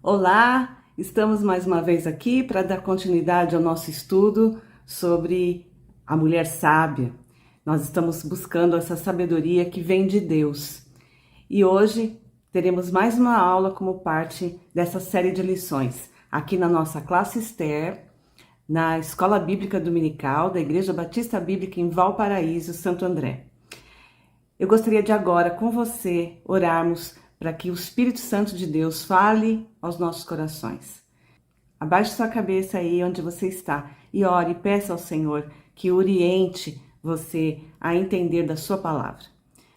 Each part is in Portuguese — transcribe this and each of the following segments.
Olá, estamos mais uma vez aqui para dar continuidade ao nosso estudo sobre a mulher sábia. Nós estamos buscando essa sabedoria que vem de Deus. E hoje teremos mais uma aula como parte dessa série de lições aqui na nossa classe Esther, na Escola Bíblica Dominical da Igreja Batista Bíblica em Valparaíso, Santo André. Eu gostaria de agora com você orarmos para que o Espírito Santo de Deus fale aos nossos corações. Abaixe sua cabeça aí onde você está e ore e peça ao Senhor que oriente você a entender da sua palavra.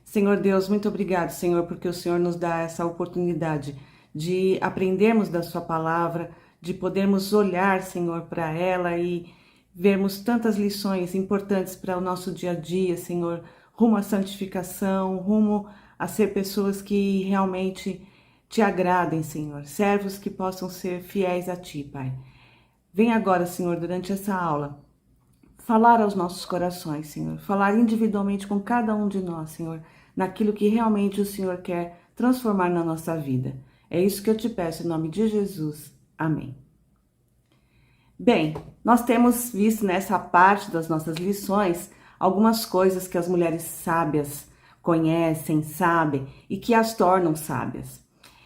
Senhor Deus, muito obrigado, Senhor, porque o Senhor nos dá essa oportunidade de aprendermos da sua palavra, de podermos olhar, Senhor, para ela e vermos tantas lições importantes para o nosso dia a dia, Senhor, rumo à santificação, rumo a ser pessoas que realmente te agradem, Senhor. Servos que possam ser fiéis a Ti, Pai. Vem agora, Senhor, durante essa aula, falar aos nossos corações, Senhor. Falar individualmente com cada um de nós, Senhor, naquilo que realmente o Senhor quer transformar na nossa vida. É isso que eu te peço, em nome de Jesus. Amém. Bem, nós temos visto nessa parte das nossas lições algumas coisas que as mulheres sábias conhecem, sabem e que as tornam sábias.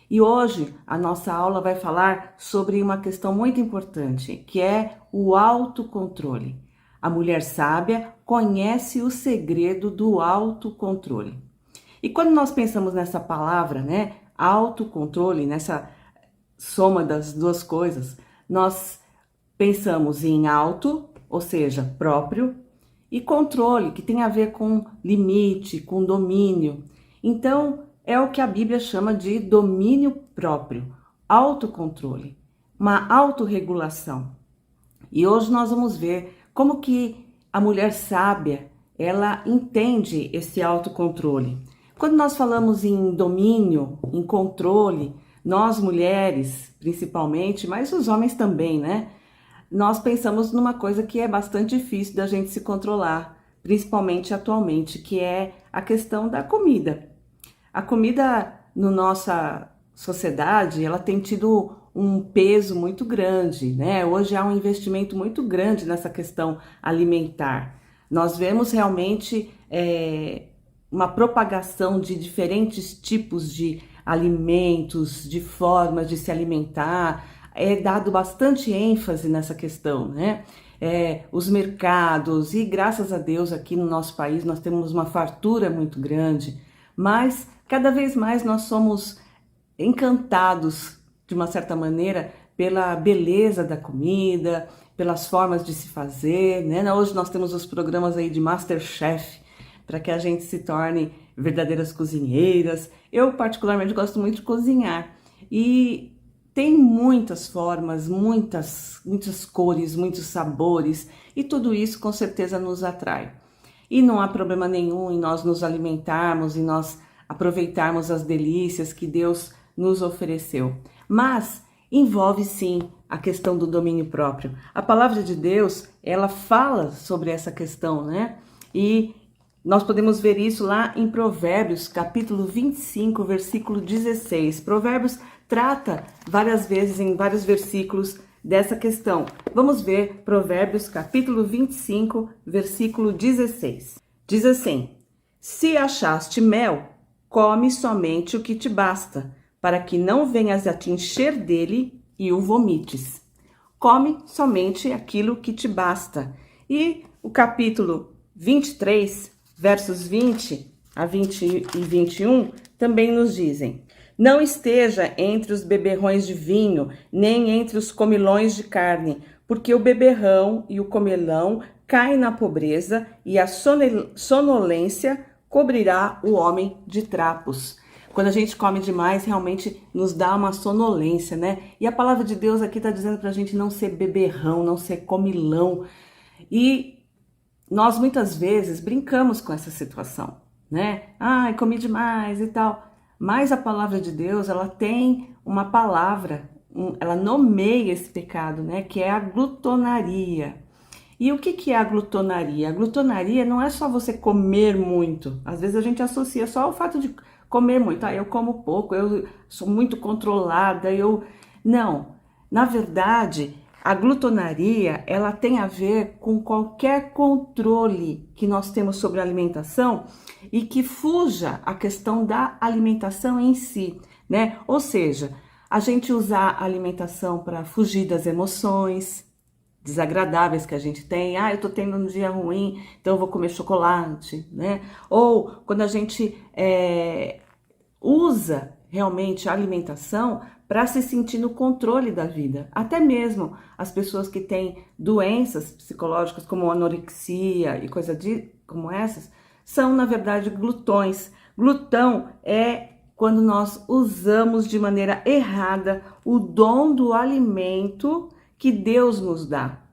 E hoje a nossa aula vai falar sobre uma questão muito importante, que é o autocontrole. A mulher sábia conhece o segredo do autocontrole. E quando nós pensamos nessa palavra, né, autocontrole, nessa soma das duas coisas, nós pensamos em auto, ou seja, próprio, e controle, que tem a ver com limite, com domínio. Então, é o que a Bíblia chama de domínio próprio, autocontrole, uma autorregulação. E hoje nós vamos ver como que a mulher sábia, ela entende esse autocontrole. Quando nós falamos em domínio, em controle, nós mulheres, principalmente, mas os homens também, né? Nós pensamos numa coisa que é bastante difícil da gente se controlar, principalmente atualmente, que é a questão da comida. A comida na nossa sociedade, ela tem tido um peso muito grande, né? Hoje há um investimento muito grande nessa questão alimentar. Nós vemos realmente uma propagação de diferentes tipos de alimentos, de formas de se alimentar. É dado bastante ênfase nessa questão, né? Os mercados, e graças a Deus aqui no nosso país nós temos uma fartura muito grande, mas cada vez mais nós somos encantados, de uma certa maneira, pela beleza da comida, pelas formas de se fazer, né? Hoje nós temos os programas aí de MasterChef, para que a gente se torne verdadeiras cozinheiras. Eu particularmente gosto muito de cozinhar e tem muitas formas, muitas cores, muitos sabores, e tudo isso com certeza nos atrai. E não há problema nenhum em nós nos alimentarmos, em nós aproveitarmos as delícias que Deus nos ofereceu. Mas envolve sim a questão do domínio próprio. A palavra de Deus, ela fala sobre essa questão, né? E nós podemos ver isso lá em Provérbios, capítulo 25, versículo 16. Provérbios trata várias vezes, em vários versículos, dessa questão. Vamos ver Provérbios, capítulo 25, versículo 16. Diz assim: Se achaste mel, come somente o que te basta, para que não venhas a te encher dele e o vomites. Come somente aquilo que te basta. E o capítulo 23, versos 20 a 20 e 21, também nos dizem: Não esteja entre os beberrões de vinho, nem entre os comilões de carne, porque o beberrão e o comilão caem na pobreza, e a sonolência cobrirá o homem de trapos. Quando a gente come demais, realmente nos dá uma sonolência, né? E a palavra de Deus aqui está dizendo para a gente não ser beberrão, não ser comilão. E nós muitas vezes brincamos com essa situação, né? Ai, comi demais e tal. Mas a palavra de Deus, ela tem uma palavra, ela nomeia esse pecado, né? Que é a glutonaria. E o que é a glutonaria? A glutonaria não é só você comer muito. Às vezes a gente associa só ao fato de comer muito. Ah, eu como pouco, eu sou muito controlada, eu Não, na verdade, a glutonaria, ela tem a ver com qualquer controle que nós temos sobre a alimentação e que fuja a questão da alimentação em si, né? Ou seja, a gente usar a alimentação para fugir das emoções desagradáveis que a gente tem. Eu tô tendo um dia ruim, então eu vou comer chocolate, né? Ou quando a gente usa realmente a alimentação para se sentir no controle da vida. Até mesmo as pessoas que têm doenças psicológicas como anorexia e como essas, são na verdade glutões. Glutão é quando nós usamos de maneira errada o dom do alimento que Deus nos dá,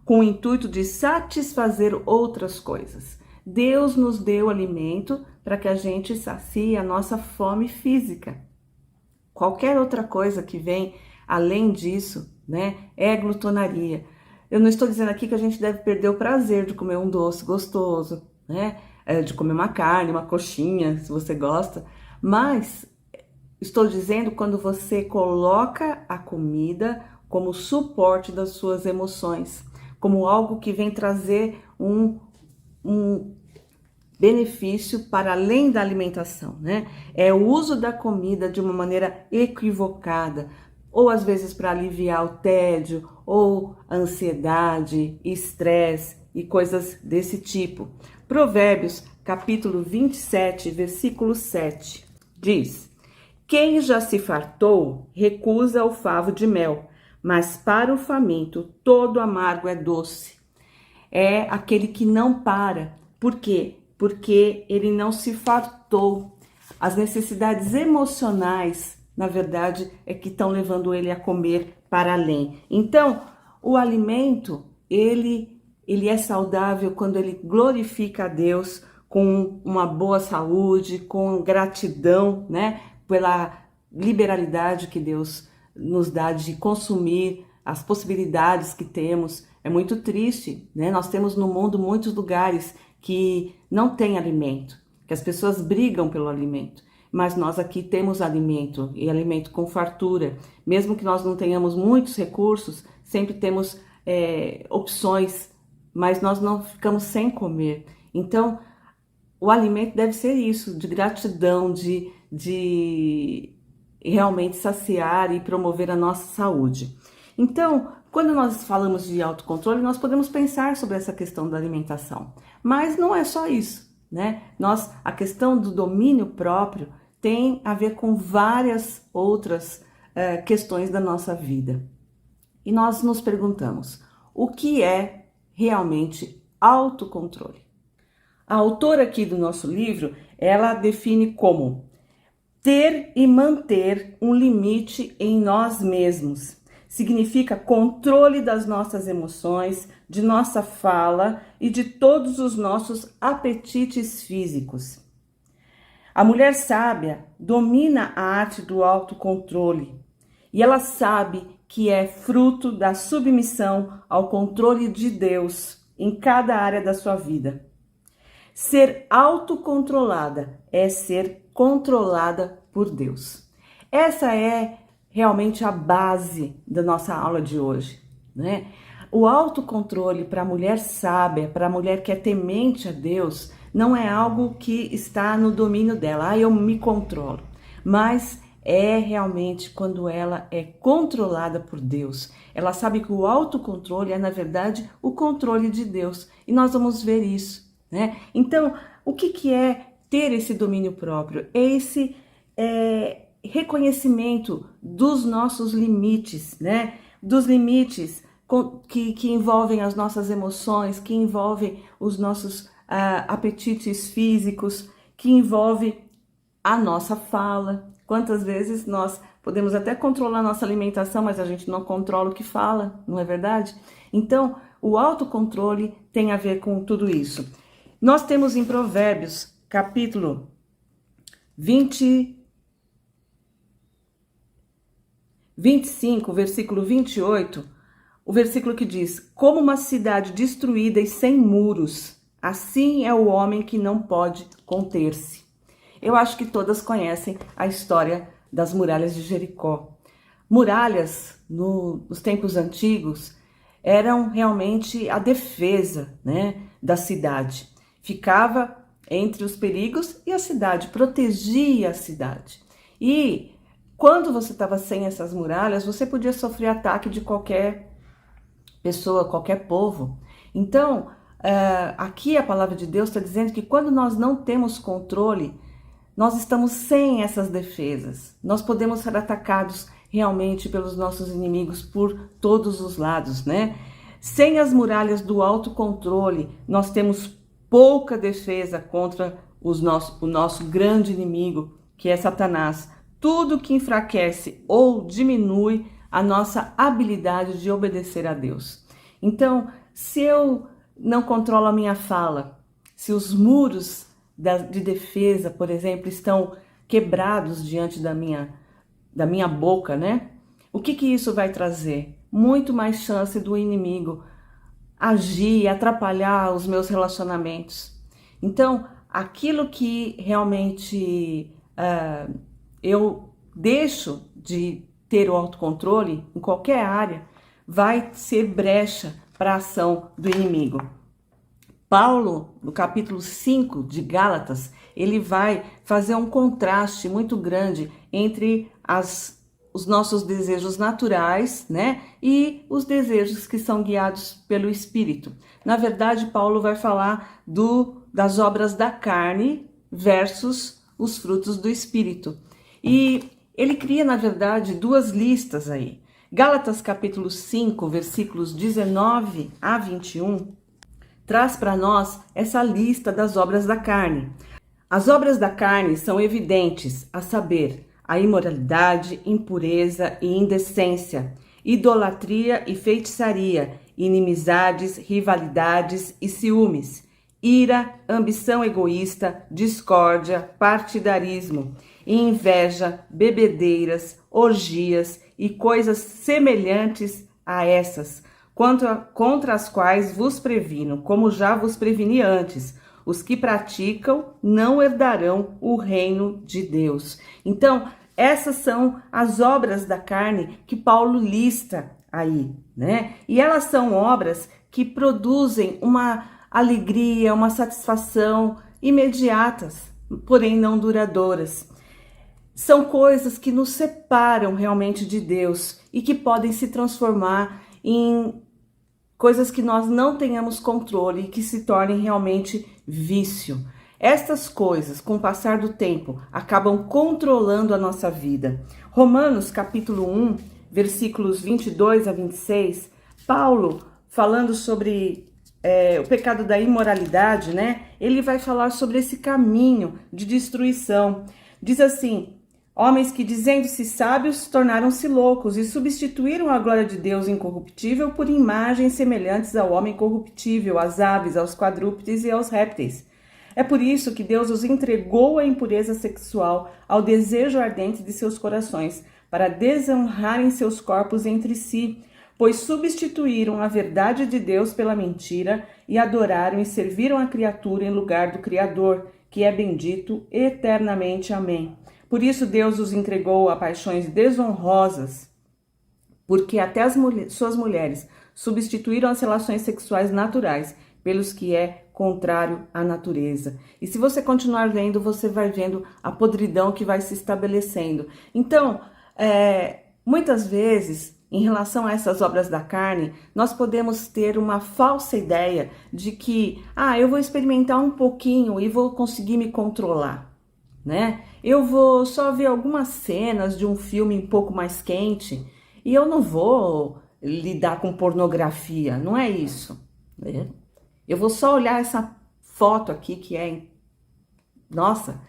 com o intuito de satisfazer outras coisas. Deus nos deu alimento para que a gente sacie a nossa fome física. Qualquer outra coisa que vem além disso, né, é glutonaria. Eu não estou dizendo aqui que a gente deve perder o prazer de comer um doce gostoso, né, de comer uma carne, uma coxinha, se você gosta, mas estou dizendo quando você coloca a comida como suporte das suas emoções, como algo que vem trazer um benefício para além da alimentação, né? É o uso da comida de uma maneira equivocada, ou às vezes para aliviar o tédio, ou a ansiedade, estresse e coisas desse tipo. Provérbios, capítulo 27, versículo 7, diz: Quem já se fartou, recusa o favo de mel, mas para o faminto todo amargo é doce. É aquele que não para. Por quê? Porque ele não se fartou. As necessidades emocionais, na verdade, é que estão levando ele a comer para além. Então, o alimento, ele é saudável quando ele glorifica a Deus com uma boa saúde, com gratidão, né, pela liberalidade que Deus nos dá de consumir, as possibilidades que temos. É muito triste, né? Nós temos no mundo muitos lugares que não tem alimento, que as pessoas brigam pelo alimento, mas nós aqui temos alimento, e alimento com fartura. Mesmo que nós não tenhamos muitos recursos, sempre temos opções, mas nós não ficamos sem comer. Então, o alimento deve ser isso, de gratidão, de realmente saciar e promover a nossa saúde. Então, quando nós falamos de autocontrole, nós podemos pensar sobre essa questão da alimentação. Mas não é só isso, né? A questão do domínio próprio tem a ver com várias outras questões da nossa vida. E nós nos perguntamos, o que é realmente autocontrole? A autora aqui do nosso livro, ela define como ter e manter um limite em nós mesmos. Significa controle das nossas emoções, de nossa fala e de todos os nossos apetites físicos. A mulher sábia domina a arte do autocontrole e ela sabe que é fruto da submissão ao controle de Deus em cada área da sua vida. Ser autocontrolada é ser controlada por Deus. Essa é realmente a base da nossa aula de hoje, né? O autocontrole para a mulher sábia, para a mulher que é temente a Deus, não é algo que está no domínio dela. Eu me controlo. Mas é realmente quando ela é controlada por Deus. Ela sabe que o autocontrole é, na verdade, o controle de Deus. E nós vamos ver isso, né? Então, o que é ter esse domínio próprio? É esse reconhecimento dos nossos limites, né? Dos limites que envolvem as nossas emoções, que envolvem os nossos apetites físicos, que envolve a nossa fala. Quantas vezes nós podemos até controlar a nossa alimentação, mas a gente não controla o que fala, não é verdade? Então, o autocontrole tem a ver com tudo isso. Nós temos em Provérbios, capítulo 25, versículo 28, o versículo que diz: como uma cidade destruída e sem muros, assim é o homem que não pode conter-se. Eu acho que todas conhecem a história das muralhas de Jericó. Muralhas nos tempos antigos eram realmente a defesa, né, da cidade. Ficava entre os perigos e a cidade, protegia a cidade. E quando você estava sem essas muralhas, você podia sofrer ataque de qualquer pessoa, qualquer povo. Então, aqui a palavra de Deus está dizendo que quando nós não temos controle, nós estamos sem essas defesas. Nós podemos ser atacados realmente pelos nossos inimigos por todos os lados, né? Sem as muralhas do autocontrole, nós temos pouca defesa contra o nosso grande inimigo, que é Satanás. Tudo que enfraquece ou diminui a nossa habilidade de obedecer a Deus. Então, se eu não controlo a minha fala, se os muros de defesa, por exemplo, estão quebrados diante da minha boca, né? O que isso vai trazer? Muito mais chance do inimigo agir, atrapalhar os meus relacionamentos. Então, aquilo que realmente eu deixo de ter o autocontrole em qualquer área, vai ser brecha para a ação do inimigo. Paulo, no capítulo 5 de Gálatas, ele vai fazer um contraste muito grande entre os nossos desejos naturais, né, e os desejos que são guiados pelo Espírito. Na verdade, Paulo vai falar das obras da carne versus os frutos do Espírito. E ele cria, na verdade, duas listas aí. Gálatas capítulo 5, versículos 19 a 21, traz para nós essa lista das obras da carne. As obras da carne são evidentes, a saber, a imoralidade, impureza e indecência, idolatria e feitiçaria, inimizades, rivalidades e ciúmes, ira, ambição egoísta, discórdia, partidarismo, inveja, bebedeiras, orgias e coisas semelhantes a essas, contra as quais vos previno, como já vos preveni antes. Os que praticam não herdarão o reino de Deus. Então, essas são as obras da carne que Paulo lista aí, né? E elas são obras que produzem uma alegria, uma satisfação imediatas, porém não duradouras. São coisas que nos separam realmente de Deus e que podem se transformar em coisas que nós não tenhamos controle e que se tornem realmente vício. Estas coisas, com o passar do tempo, acabam controlando a nossa vida. Romanos capítulo 1, versículos 22 a 26, Paulo, falando sobre o pecado da imoralidade, né? Ele vai falar sobre esse caminho de destruição. Diz assim: homens que, dizendo-se sábios, tornaram-se loucos e substituíram a glória de Deus incorruptível por imagens semelhantes ao homem corruptível, às aves, aos quadrúpedes e aos répteis. É por isso que Deus os entregou à impureza sexual, ao desejo ardente de seus corações, para desonrarem seus corpos entre si, pois substituíram a verdade de Deus pela mentira e adoraram e serviram a criatura em lugar do Criador, que é bendito eternamente. Amém. Por isso Deus os entregou a paixões desonrosas, porque até suas mulheres substituíram as relações sexuais naturais pelos que é contrário à natureza. E se você continuar lendo, você vai vendo a podridão que vai se estabelecendo. Então, muitas vezes, em relação a essas obras da carne, nós podemos ter uma falsa ideia de que, eu vou experimentar um pouquinho e vou conseguir me controlar, né? Eu vou só ver algumas cenas de um filme um pouco mais quente e eu não vou lidar com pornografia, não é isso, né? Eu vou só olhar essa foto aqui que nossa,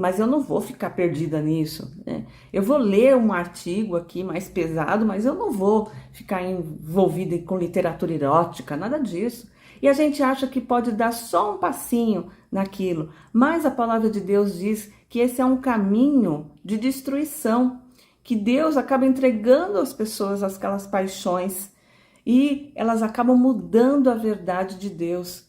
mas eu não vou ficar perdida nisso, né? Eu vou ler um artigo aqui mais pesado, mas eu não vou ficar envolvida com literatura erótica, nada disso. E a gente acha que pode dar só um passinho naquilo, mas a palavra de Deus diz que esse é um caminho de destruição, que Deus acaba entregando às pessoas aquelas paixões e elas acabam mudando a verdade de Deus.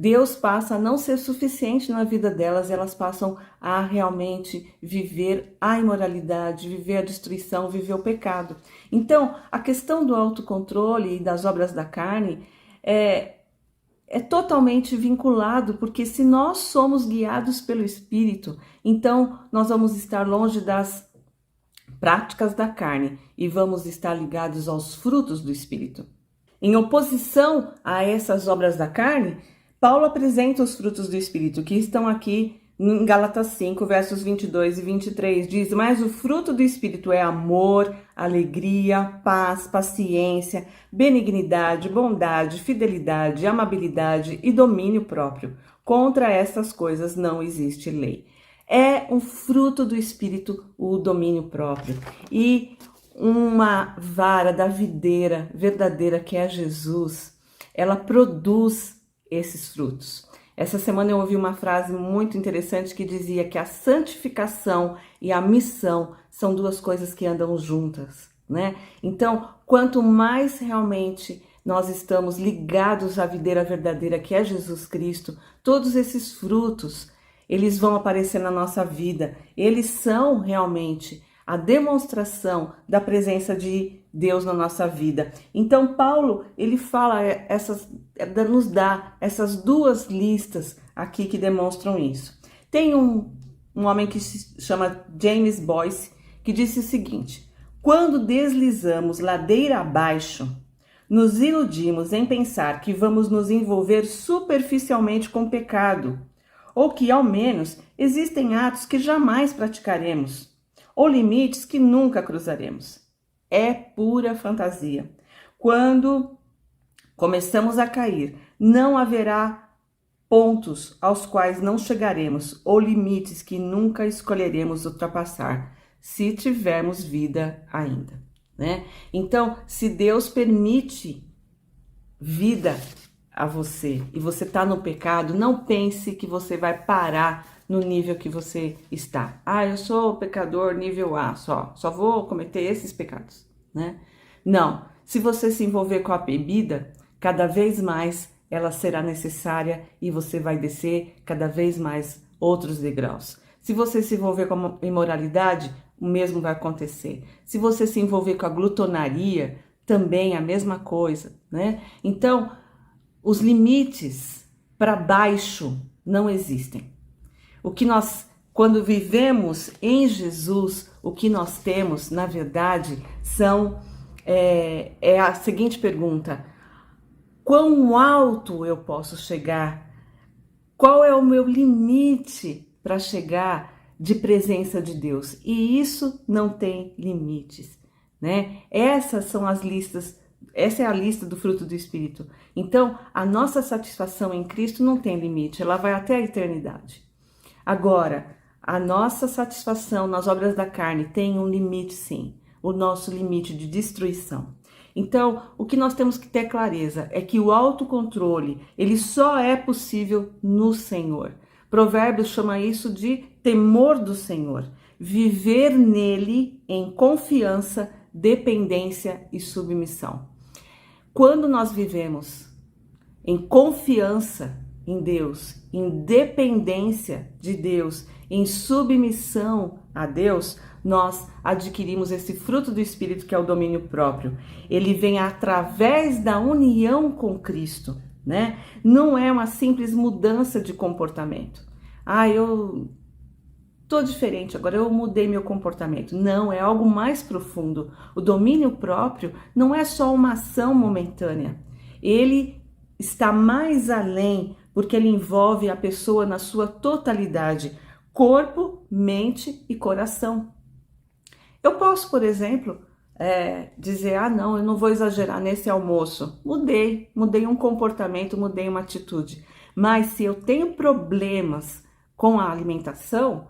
Deus passa a não ser suficiente na vida delas, elas passam a realmente viver a imoralidade, viver a destruição, viver o pecado. Então, a questão do autocontrole e das obras da carne é totalmente vinculado, porque se nós somos guiados pelo Espírito, então nós vamos estar longe das práticas da carne e vamos estar ligados aos frutos do Espírito. Em oposição a essas obras da carne, Paulo apresenta os frutos do Espírito, que estão aqui em Gálatas 5, versos 22 e 23. Diz: mas o fruto do Espírito é amor, alegria, paz, paciência, benignidade, bondade, fidelidade, amabilidade e domínio próprio. Contra essas coisas não existe lei. É um fruto do Espírito o domínio próprio. E uma vara da videira verdadeira, que é Jesus, ela produz esses frutos. Essa semana eu ouvi uma frase muito interessante que dizia que a santificação e a missão são duas coisas que andam juntas, né? Então, quanto mais realmente nós estamos ligados à videira verdadeira, que é Jesus Cristo, todos esses frutos, eles vão aparecer na nossa vida. Eles são realmente a demonstração da presença de Deus na nossa vida. Então, Paulo, ele fala nos dá essas duas listas aqui que demonstram isso. Tem um homem que se chama James Boyce, que disse o seguinte: quando deslizamos ladeira abaixo, nos iludimos em pensar que vamos nos envolver superficialmente com o pecado, ou que, ao menos, existem atos que jamais praticaremos, ou limites que nunca cruzaremos. É pura fantasia. Quando começamos a cair, não haverá pontos aos quais não chegaremos, ou limites que nunca escolheremos ultrapassar, se tivermos vida ainda, né? Então, se Deus permite vida a você e você está no pecado, não pense que você vai parar no nível que você está. Ah, eu sou pecador nível A, só vou cometer esses pecados, né? Não, se você se envolver com a bebida, cada vez mais ela será necessária e você vai descer cada vez mais outros degraus. Se você se envolver com a imoralidade, o mesmo vai acontecer. Se você se envolver com a glutonaria, também a mesma coisa, né? Então, os limites para baixo não existem. O que nós, quando vivemos em Jesus, o que nós temos, na verdade, é a seguinte pergunta: quão alto eu posso chegar? Qual é o meu limite para chegar de presença de Deus? E isso não tem limites, né? Essas são as listas. Essa é a lista do fruto do Espírito. Então, a nossa satisfação em Cristo não tem limite, ela vai até a eternidade. Agora, a nossa satisfação nas obras da carne tem um limite, sim, o nosso limite de destruição. Então, o que nós temos que ter clareza é que o autocontrole, ele só é possível no Senhor. Provérbios chama isso de temor do Senhor. Viver nele em confiança, dependência e submissão. Quando nós vivemos em confiança em Deus, em dependência de Deus, em submissão a Deus, nós adquirimos esse fruto do Espírito, que é o domínio próprio. Ele vem através da união com Cristo, né? Não é uma simples mudança de comportamento. Ah, eu tô diferente, agora eu mudei meu comportamento. Não, é algo mais profundo. O domínio próprio não é só uma ação momentânea. Ele está mais além, porque ele envolve a pessoa na sua totalidade, corpo, mente e coração. Eu posso, por exemplo, dizer, ah não, eu não vou exagerar nesse almoço. Mudei um comportamento, mudei uma atitude. Mas se eu tenho problemas com a alimentação,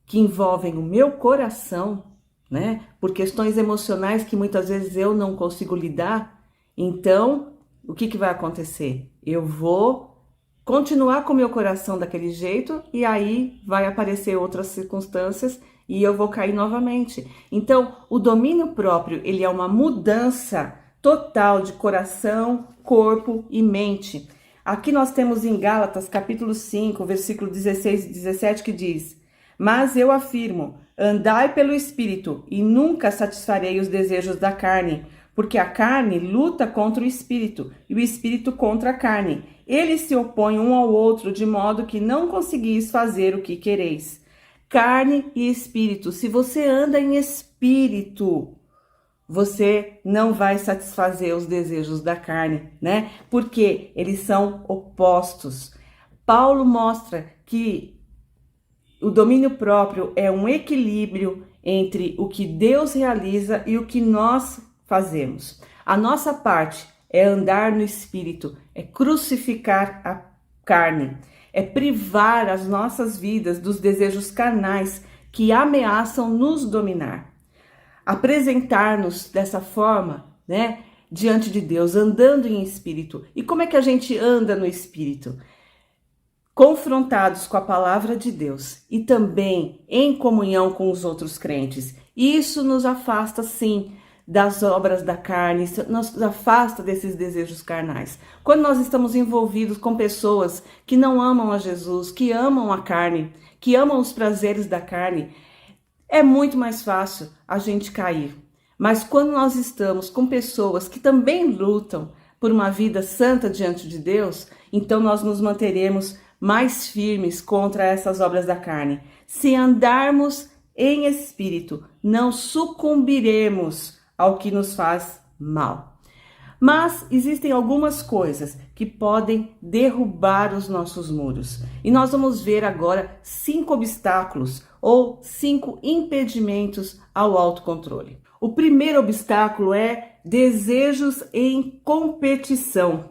que envolvem o meu coração, né, por questões emocionais que muitas vezes eu não consigo lidar, então, o que vai acontecer? Eu vou continuar com o meu coração daquele jeito e aí vai aparecer outras circunstâncias e eu vou cair novamente. Então, o domínio próprio, ele é uma mudança total de coração, corpo e mente. Aqui nós temos em Gálatas, capítulo 5, versículo 16 e 17, que diz: Mas eu afirmo, andai pelo Espírito, e nunca satisfarei os desejos da carne, porque a carne luta contra o Espírito, e o Espírito contra a carne. Eles se opõem um ao outro, de modo que não conseguis fazer o que quereis. Carne e Espírito. Se você anda em Espírito, você não vai satisfazer os desejos da carne, né? Porque eles são opostos. Paulo mostra que o domínio próprio é um equilíbrio entre o que Deus realiza e o que nós fazemos. A nossa parte é andar no Espírito, é crucificar a carne, é privar as nossas vidas dos desejos carnais que ameaçam nos dominar. Apresentar-nos dessa forma, né, diante de Deus, andando em Espírito. E como é que a gente anda no Espírito? Confrontados com a palavra de Deus e também em comunhão com os outros crentes. Isso nos afasta, sim, das obras da carne, nos afasta desses desejos carnais. Quando nós estamos envolvidos com pessoas que não amam a Jesus, que amam a carne, que amam os prazeres da carne, é muito mais fácil a gente cair. Mas quando nós estamos com pessoas que também lutam por uma vida santa diante de Deus, então nós nos manteremos mais firmes contra essas obras da carne. Se andarmos em Espírito, não sucumbiremos ao que nos faz mal. Mas existem algumas coisas que podem derrubar os nossos muros. E nós vamos ver agora 5 obstáculos ou 5 impedimentos ao autocontrole. O primeiro obstáculo é desejos em competição.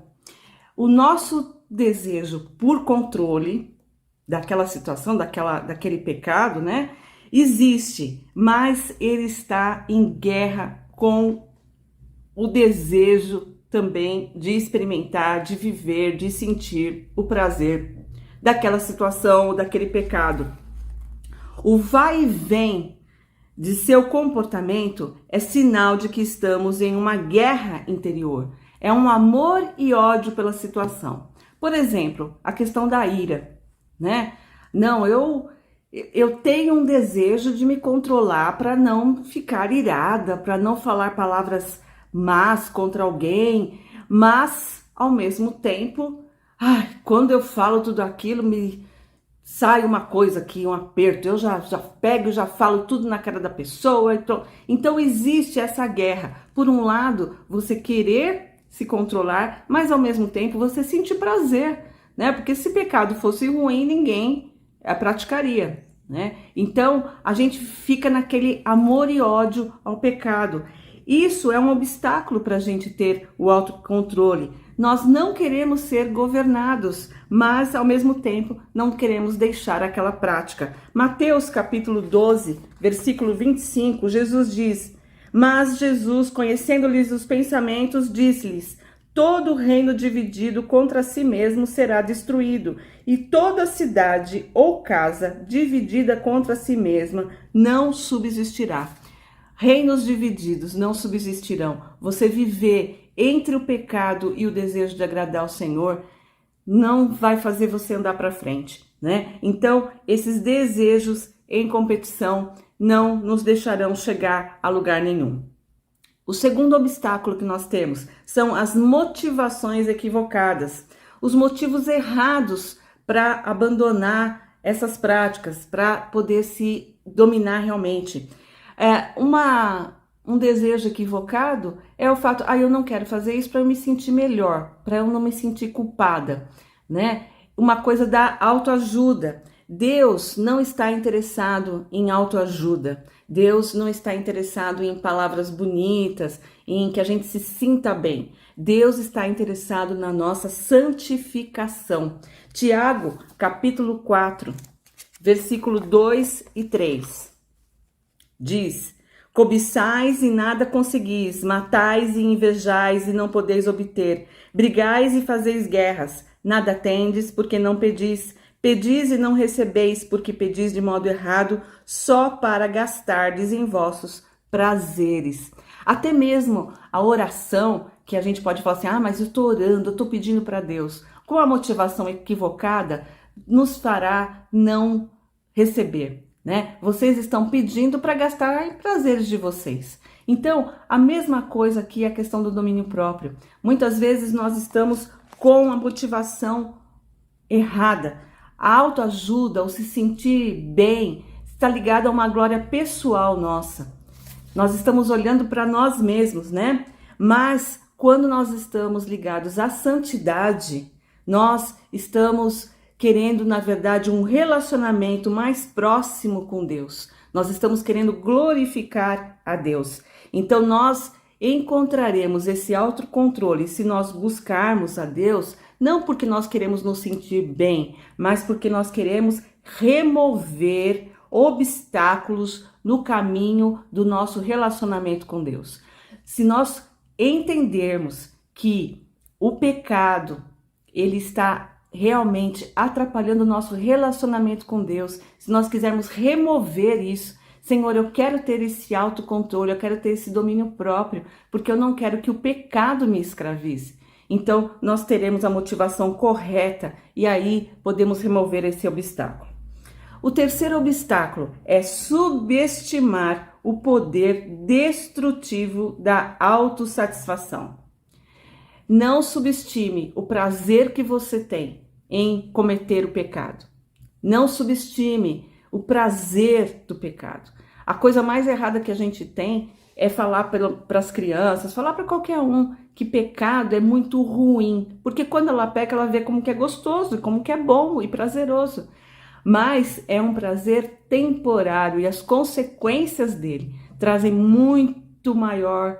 O nosso desejo por controle daquela situação, daquele pecado, né? Existe, mas ele está em guerra com o desejo também de experimentar, de viver, de sentir o prazer daquela situação, daquele pecado. O vai e vem de seu comportamento é sinal de que estamos em uma guerra interior. É um amor e ódio pela situação. Por exemplo, a questão da ira, né? Não, eu tenho um desejo de me controlar para não ficar irada, para não falar palavras más contra alguém, mas ao mesmo tempo, quando eu falo tudo aquilo, me sai uma coisa aqui, um aperto, eu já pego, já falo tudo na cara da pessoa. Então existe essa guerra. Por um lado, você querer se controlar, mas ao mesmo tempo você sentir prazer, né? Porque se pecado fosse ruim, ninguém a praticaria, né? Então a gente fica naquele amor e ódio ao pecado. Isso é um obstáculo para a gente ter o autocontrole. Nós não queremos ser governados, mas ao mesmo tempo não queremos deixar aquela prática. Mateus capítulo 12, versículo 25, Jesus diz: Mas Jesus, conhecendo-lhes os pensamentos, disse-lhes: Todo reino dividido contra si mesmo será destruído, e toda cidade ou casa dividida contra si mesma não subsistirá. Reinos divididos não subsistirão. Você viver entre o pecado e o desejo de agradar ao Senhor não vai fazer você andar para frente, né? Então, esses desejos em competição não nos deixarão chegar a lugar nenhum. O segundo obstáculo que nós temos são as motivações equivocadas, os motivos errados para abandonar essas práticas, para poder se dominar realmente. Um desejo equivocado é o fato, eu não quero fazer isso para eu me sentir melhor, para eu não me sentir culpada, né? Uma coisa da autoajuda. Deus não está interessado em autoajuda. Deus não está interessado em palavras bonitas, em que a gente se sinta bem. Deus está interessado na nossa santificação. Tiago, capítulo 4, versículo 2 e 3. Diz: Cobiçais e nada conseguis, matais e invejais e não podeis obter, brigais e fazeis guerras, nada tendes porque não pedis, pedis e não recebeis porque pedis de modo errado, só para gastardes em vossos prazeres. Até mesmo a oração que a gente pode falar assim, mas eu estou orando, eu estou pedindo para Deus, com a motivação equivocada, nos fará não receber, né? Vocês estão pedindo para gastar em prazeres de vocês. Então, a mesma coisa aqui é a questão do domínio próprio. Muitas vezes nós estamos com a motivação errada. A autoajuda, o se sentir bem, está ligado a uma glória pessoal nossa. Nós estamos olhando para nós mesmos, né? Mas quando nós estamos ligados à santidade, nós estamos querendo, na verdade, um relacionamento mais próximo com Deus. Nós estamos querendo glorificar a Deus. Então nós encontraremos esse autocontrole se nós buscarmos a Deus, não porque nós queremos nos sentir bem, mas porque nós queremos remover obstáculos no caminho do nosso relacionamento com Deus. Se nós entendermos que o pecado, ele está realmente atrapalhando o nosso relacionamento com Deus, se nós quisermos remover isso, Senhor, eu quero ter esse autocontrole, eu quero ter esse domínio próprio, porque eu não quero que o pecado me escravize. Então, nós teremos a motivação correta e aí podemos remover esse obstáculo. O terceiro obstáculo é subestimar o poder destrutivo da autossatisfação. Não subestime o prazer que você tem em cometer o pecado. Não subestime o prazer do pecado. A coisa mais errada que a gente tem é falar para as crianças, falar para qualquer um que pecado é muito ruim, porque quando ela peca, ela vê como que é gostoso, como que é bom e prazeroso. Mas é um prazer temporário e as consequências dele trazem muito maior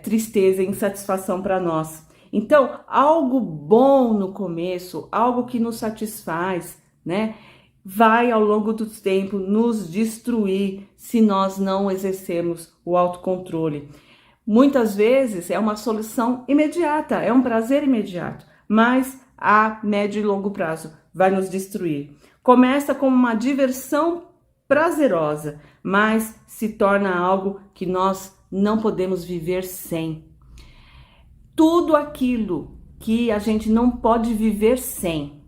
tristeza e insatisfação para nós. Então, algo bom no começo, algo que nos satisfaz, né, vai ao longo do tempo nos destruir se nós não exercermos o autocontrole. Muitas vezes é uma solução imediata, é um prazer imediato, mas a médio e longo prazo vai nos destruir. Começa como uma diversão prazerosa, mas se torna algo que nós não podemos viver sem. Tudo aquilo que a gente não pode viver sem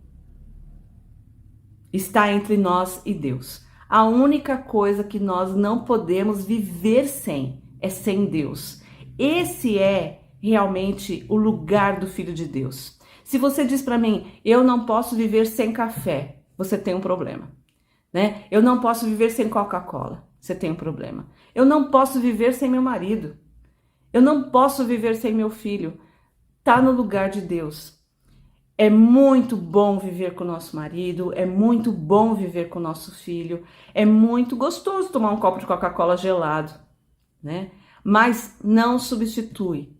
está entre nós e Deus. A única coisa que nós não podemos viver sem é sem Deus. Esse é realmente o lugar do Filho de Deus. Se você diz para mim, eu não posso viver sem café, você tem um problema, né? Eu não posso viver sem Coca-Cola, você tem um problema. Eu não posso viver sem meu marido. Eu não posso viver sem meu filho. Tá no lugar de Deus. É muito bom viver com o nosso marido, é muito bom viver com o nosso filho, é muito gostoso tomar um copo de Coca-Cola gelado, né? Mas não substitui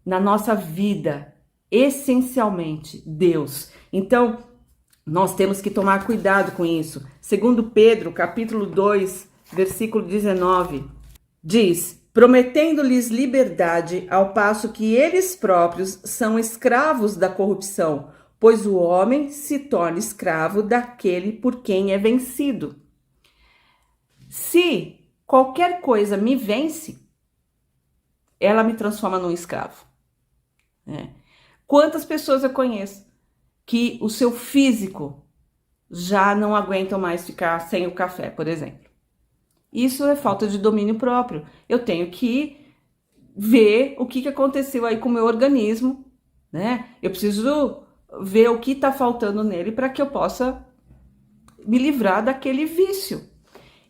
na nossa vida, essencialmente, Deus. Então, nós temos que tomar cuidado com isso. Segundo Pedro, capítulo 2, versículo 19, diz: prometendo-lhes liberdade, ao passo que eles próprios são escravos da corrupção, pois o homem se torna escravo daquele por quem é vencido. Se qualquer coisa me vence, ela me transforma num escravo. Quantas pessoas eu conheço que o seu físico já não aguentam mais ficar sem o café, por exemplo? Isso é falta de domínio próprio. Eu tenho que ver o que aconteceu aí com o meu organismo, né? Eu preciso ver o que está faltando nele para que eu possa me livrar daquele vício.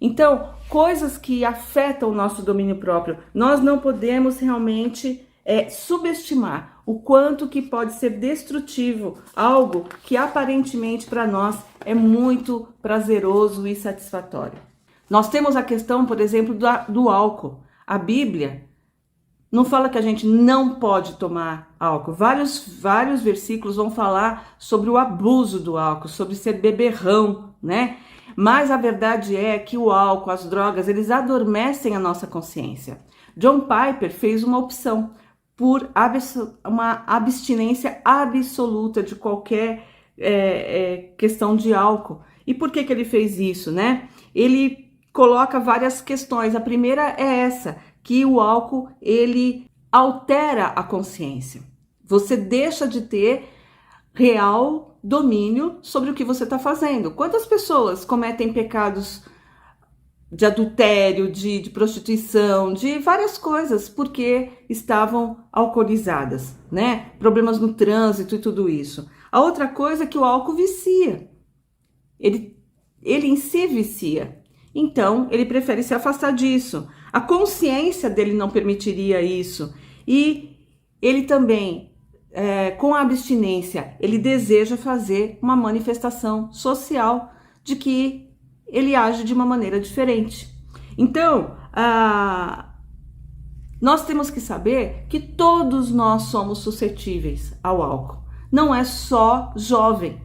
Então, coisas que afetam o nosso domínio próprio, nós não podemos realmente subestimar o quanto que pode ser destrutivo, algo que aparentemente para nós é muito prazeroso e satisfatório. Nós temos a questão, por exemplo, do álcool. A Bíblia não fala que a gente não pode tomar álcool. Vários versículos vão falar sobre o abuso do álcool, sobre ser beberrão, né? Mas a verdade é que o álcool, as drogas, eles adormecem a nossa consciência. John Piper fez uma opção por uma abstinência absoluta de qualquer questão de álcool. E por que ele fez isso, né? Ele coloca várias questões. A primeira é essa, que o álcool, ele altera a consciência. Você deixa de ter real domínio sobre o que você está fazendo. Quantas pessoas cometem pecados de adultério, de prostituição, de várias coisas, porque estavam alcoolizadas, né? Problemas no trânsito e tudo isso. A outra coisa é que o álcool vicia. Ele em si vicia. Então, ele prefere se afastar disso. A consciência dele não permitiria isso. E ele também, com a abstinência, ele deseja fazer uma manifestação social de que ele age de uma maneira diferente. Então, nós temos que saber que todos nós somos suscetíveis ao álcool. Não é só jovem,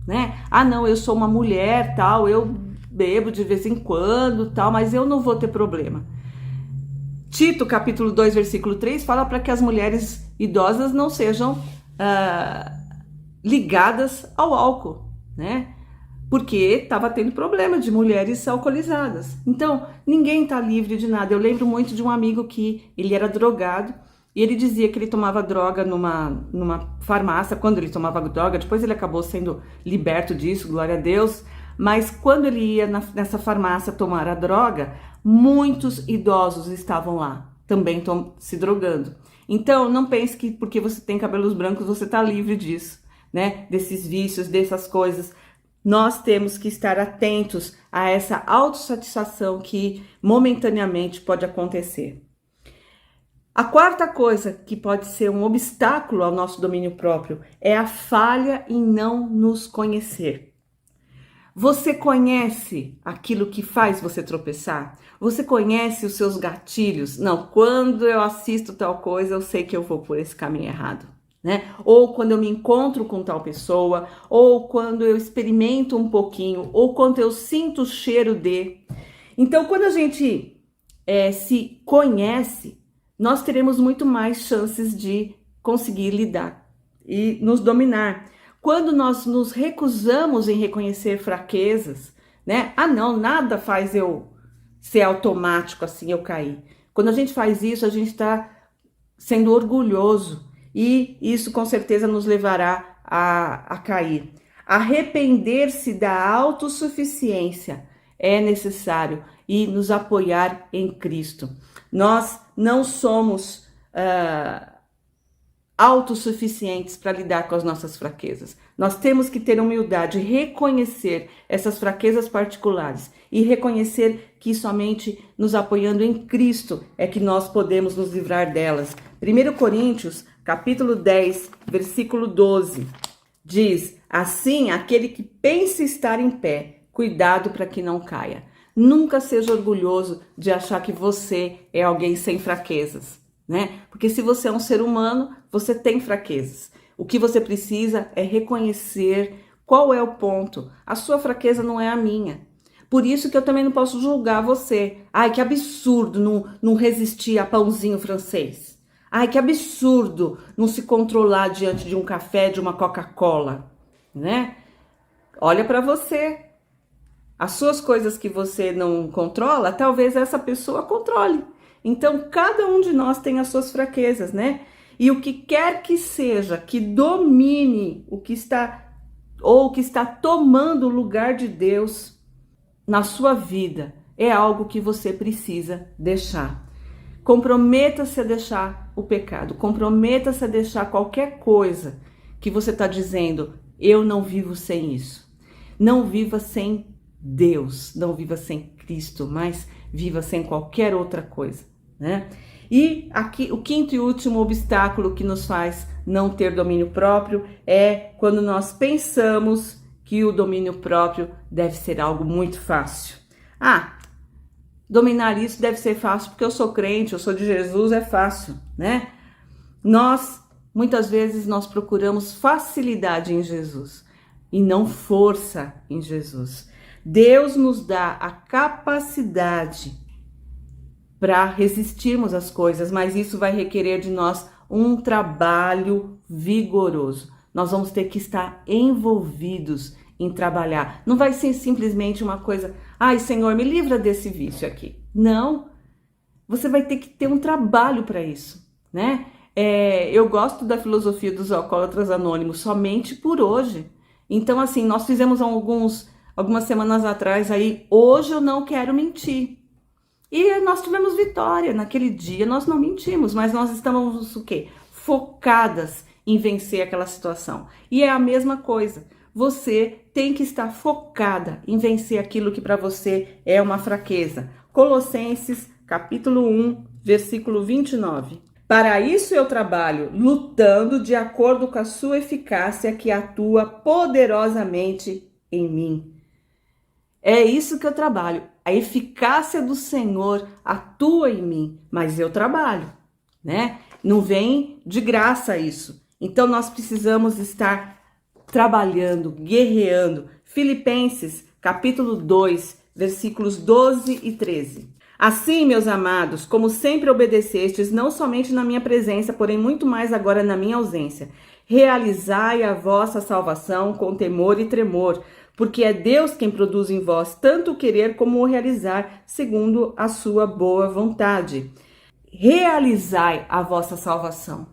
né? Ah, não, eu sou uma mulher, tal, eu bebo de vez em quando, tal, mas eu não vou ter problema. Tito, capítulo 2, versículo 3, fala para que as mulheres idosas não sejam ligadas ao álcool, né? Porque estava tendo problema de mulheres alcoolizadas. Então, ninguém está livre de nada. Eu lembro muito de um amigo que ele era drogado e ele dizia que ele tomava droga numa farmácia. Quando ele tomava droga, depois ele acabou sendo liberto disso, glória a Deus. Mas quando ele ia nessa farmácia tomar a droga, muitos idosos estavam lá, também se drogando. Então, não pense que porque você tem cabelos brancos, você está livre disso, né? Desses vícios, dessas coisas. Nós temos que estar atentos a essa autossatisfação que momentaneamente pode acontecer. A quarta coisa que pode ser um obstáculo ao nosso domínio próprio é a falha em não nos conhecer. Você conhece aquilo que faz você tropeçar? Você conhece os seus gatilhos? Não, quando eu assisto tal coisa, eu sei que eu vou por esse caminho errado. Né? Ou quando eu me encontro com tal pessoa, ou quando eu experimento um pouquinho, ou quando eu sinto o cheiro de. Então, quando a gente se conhece, nós teremos muito mais chances de conseguir lidar e nos dominar. Quando nós nos recusamos em reconhecer fraquezas, né? Ah, não, nada faz eu ser automático assim, eu cair. Quando a gente faz isso, a gente está sendo orgulhoso. E isso com certeza nos levará a cair. Arrepender-se da autossuficiência é necessário e nos apoiar em Cristo. Nós não somos autossuficientes para lidar com as nossas fraquezas. Nós temos que ter humildade, reconhecer essas fraquezas particulares e reconhecer que somente nos apoiando em Cristo é que nós podemos nos livrar delas. 1 Coríntios, capítulo 10, versículo 12, diz: assim, aquele que pensa estar em pé, cuidado para que não caia. Nunca seja orgulhoso de achar que você é alguém sem fraquezas, né? Porque se você é um ser humano, você tem fraquezas. O que você precisa é reconhecer qual é o ponto. A sua fraqueza não é a minha. Por isso que eu também não posso julgar você. Ai, que absurdo não resistir a pãozinho francês. Ai, que absurdo não se controlar diante de um café, de uma Coca-Cola, né? Olha para você. As suas coisas que você não controla, talvez essa pessoa controle. Então, cada um de nós tem as suas fraquezas, né? E o que quer que seja que domine o que está tomando o lugar de Deus na sua vida, é algo que você precisa deixar. Comprometa-se a deixar o pecado, comprometa-se a deixar qualquer coisa que você está dizendo, eu não vivo sem isso. Não viva sem Deus, não viva sem Cristo, mas viva sem qualquer outra coisa, né? E aqui o quinto e último obstáculo que nos faz não ter domínio próprio é quando nós pensamos que o domínio próprio deve ser algo muito fácil. Ah, dominar isso deve ser fácil porque eu sou crente, eu sou de Jesus, é fácil, né? Muitas vezes nós procuramos facilidade em Jesus e não força em Jesus. Deus nos dá a capacidade para resistirmos às coisas, mas isso vai requerer de nós um trabalho vigoroso. Nós vamos ter que estar envolvidos em trabalhar. Não vai ser simplesmente uma coisa, ai Senhor, me livra desse vício aqui. Não, você vai ter que ter um trabalho para isso, né? Eu gosto da filosofia dos alcoólatras anônimos somente por hoje. Então, assim, nós fizemos algumas semanas atrás aí, hoje eu não quero mentir. E nós tivemos vitória. Naquele dia nós não mentimos, mas nós estávamos o quê? Focadas em vencer aquela situação. E é a mesma coisa. Você tem que estar focada em vencer aquilo que para você é uma fraqueza. Colossenses, capítulo 1, versículo 29. Para isso eu trabalho, lutando de acordo com a sua eficácia que atua poderosamente em mim. É isso que eu trabalho. A eficácia do Senhor atua em mim, mas eu trabalho, né? Não vem de graça isso. Então nós precisamos estar trabalhando, guerreando. Filipenses, capítulo 2, versículos 12 e 13. Assim, meus amados, como sempre obedecestes, não somente na minha presença, porém muito mais agora na minha ausência, realizai a vossa salvação com temor e tremor, porque é Deus quem produz em vós tanto o querer como o realizar, segundo a sua boa vontade. Realizai a vossa salvação.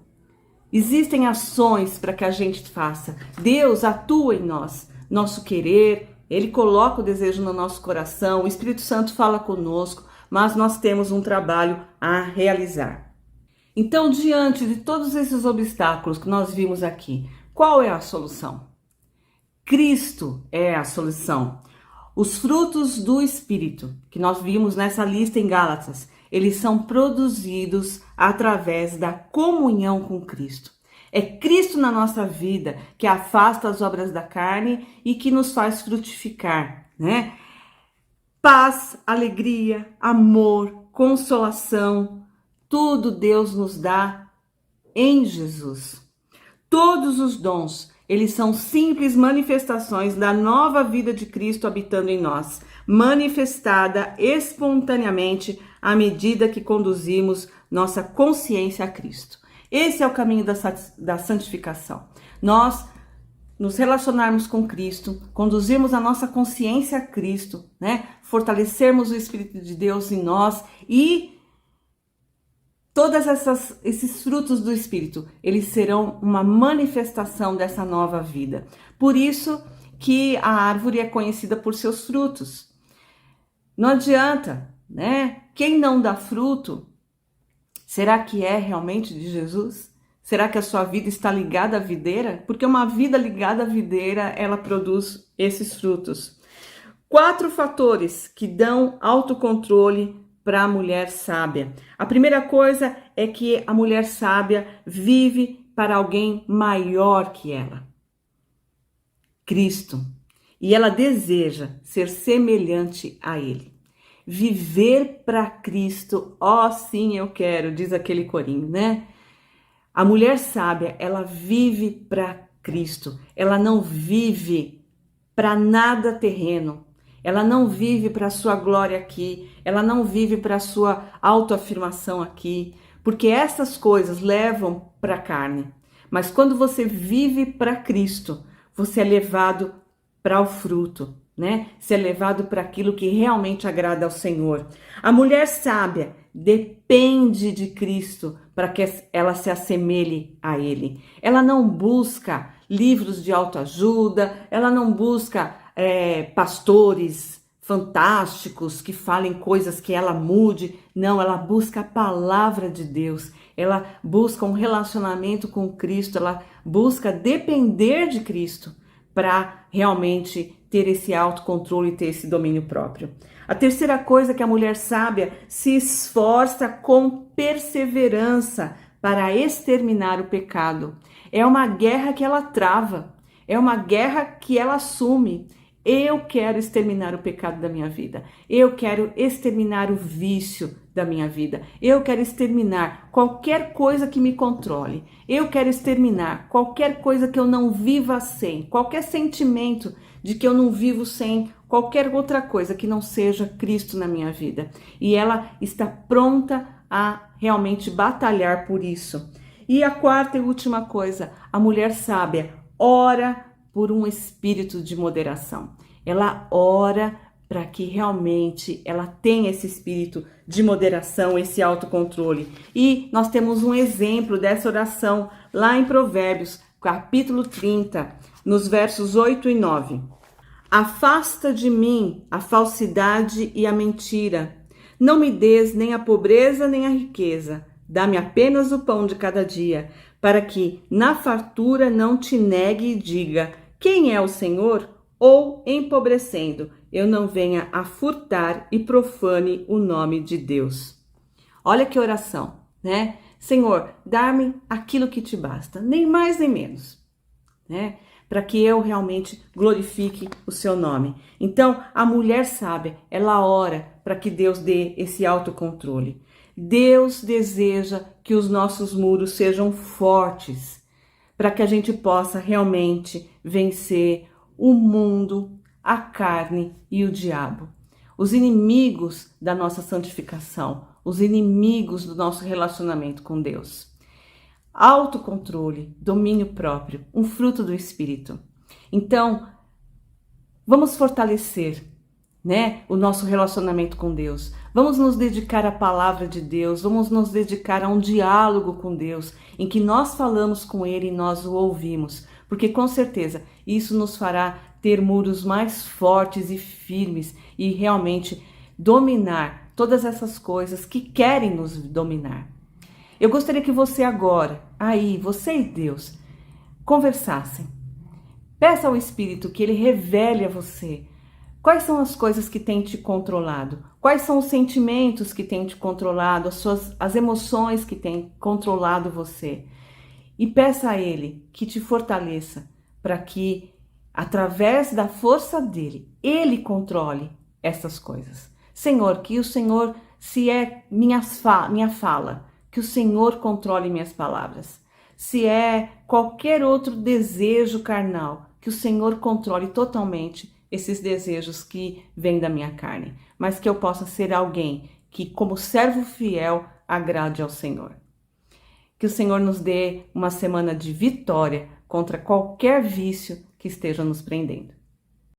Existem ações para que a gente faça. Deus atua em nós, nosso querer, Ele coloca o desejo no nosso coração, o Espírito Santo fala conosco, mas nós temos um trabalho a realizar. Então, diante de todos esses obstáculos que nós vimos aqui, qual é a solução? Cristo é a solução. Os frutos do Espírito, que nós vimos nessa lista em Gálatas, eles são produzidos através da comunhão com Cristo. É Cristo na nossa vida que afasta as obras da carne e que nos faz frutificar, né? Paz, alegria, amor, consolação, tudo Deus nos dá em Jesus. Todos os dons, eles são simples manifestações da nova vida de Cristo habitando em nós, manifestada espontaneamente à medida que conduzimos nossa consciência a Cristo. Esse é o caminho da santificação. Nós nos relacionarmos com Cristo, conduzirmos a nossa consciência a Cristo, né? Fortalecermos o Espírito de Deus em nós e todos esses frutos do Espírito, eles serão uma manifestação dessa nova vida. Por isso que a árvore é conhecida por seus frutos. Não adianta, né? Quem não dá fruto, será que é realmente de Jesus? Será que a sua vida está ligada à videira? Porque uma vida ligada à videira, ela produz esses frutos. 4 fatores que dão autocontrole para a mulher sábia. A primeira coisa é que a mulher sábia vive para alguém maior que ela, Cristo. E ela deseja ser semelhante a Ele. Viver para Cristo, ó sim eu quero, diz aquele corinho, né? A mulher sábia, ela vive para Cristo. Ela não vive para nada terreno. Ela não vive para a sua glória aqui. Ela não vive para a sua autoafirmação aqui. Porque essas coisas levam para a carne. Mas quando você vive para Cristo, você é levado para o fruto, né? Você é levado para aquilo que realmente agrada ao Senhor. A mulher sábia depende de Cristo para que ela se assemelhe a Ele. Ela não busca livros de autoajuda, ela não busca pastores fantásticos que falem coisas que ela mude. Não, ela busca a palavra de Deus. Ela busca um relacionamento com Cristo, ela busca depender de Cristo para realmente ter esse autocontrole e ter esse domínio próprio. A terceira coisa que a mulher sábia se esforça com perseverança para exterminar o pecado. É uma guerra que ela trava, é uma guerra que ela assume. Eu quero exterminar o pecado da minha vida. Eu quero exterminar o vício da minha vida. Eu quero exterminar qualquer coisa que me controle. Eu quero exterminar qualquer coisa que eu não viva sem. Qualquer sentimento de que eu não vivo sem qualquer outra coisa que não seja Cristo na minha vida. E ela está pronta a realmente batalhar por isso. E a quarta e última coisa, a mulher sábia ora por um espírito de moderação. Ela ora para que realmente ela tenha esse espírito de moderação, esse autocontrole. E nós temos um exemplo dessa oração lá em Provérbios, capítulo 30, nos versos 8 e 9. Afasta de mim a falsidade e a mentira. Não me des nem a pobreza nem a riqueza. Dá-me apenas o pão de cada dia, para que na fartura não te negue e diga: quem é o Senhor? Ou, empobrecendo, eu não venha a furtar e profane o nome de Deus. Olha que oração, né? Senhor, dá-me aquilo que te basta, nem mais nem menos, né? Para que eu realmente glorifique o seu nome. Então, a mulher sábia, ela ora para que Deus dê esse autocontrole. Deus deseja que os nossos muros sejam fortes, para que a gente possa realmente vencer o mundo, a carne e o diabo. Os inimigos da nossa santificação, os inimigos do nosso relacionamento com Deus. Autocontrole, domínio próprio, um fruto do Espírito. Então, vamos fortalecer, né, o nosso relacionamento com Deus. Vamos nos dedicar à palavra de Deus, vamos nos dedicar a um diálogo com Deus, em que nós falamos com Ele e nós o ouvimos, porque com certeza isso nos fará ter muros mais fortes e firmes e realmente dominar todas essas coisas que querem nos dominar. Eu gostaria que você agora, você e Deus, conversassem. Peça ao Espírito que Ele revele a você quais são as coisas que têm te controlado, quais são os sentimentos que têm te controlado, as emoções que têm controlado você. E peça a Ele que te fortaleça para que, através da força dEle, Ele controle essas coisas. Senhor, que o Senhor, se é minha fala, que o Senhor controle minhas palavras. Se é qualquer outro desejo carnal, que o Senhor controle totalmente esses desejos que vêm da minha carne, mas que eu possa ser alguém que, como servo fiel, agrade ao Senhor. Que o Senhor nos dê uma semana de vitória contra qualquer vício que esteja nos prendendo.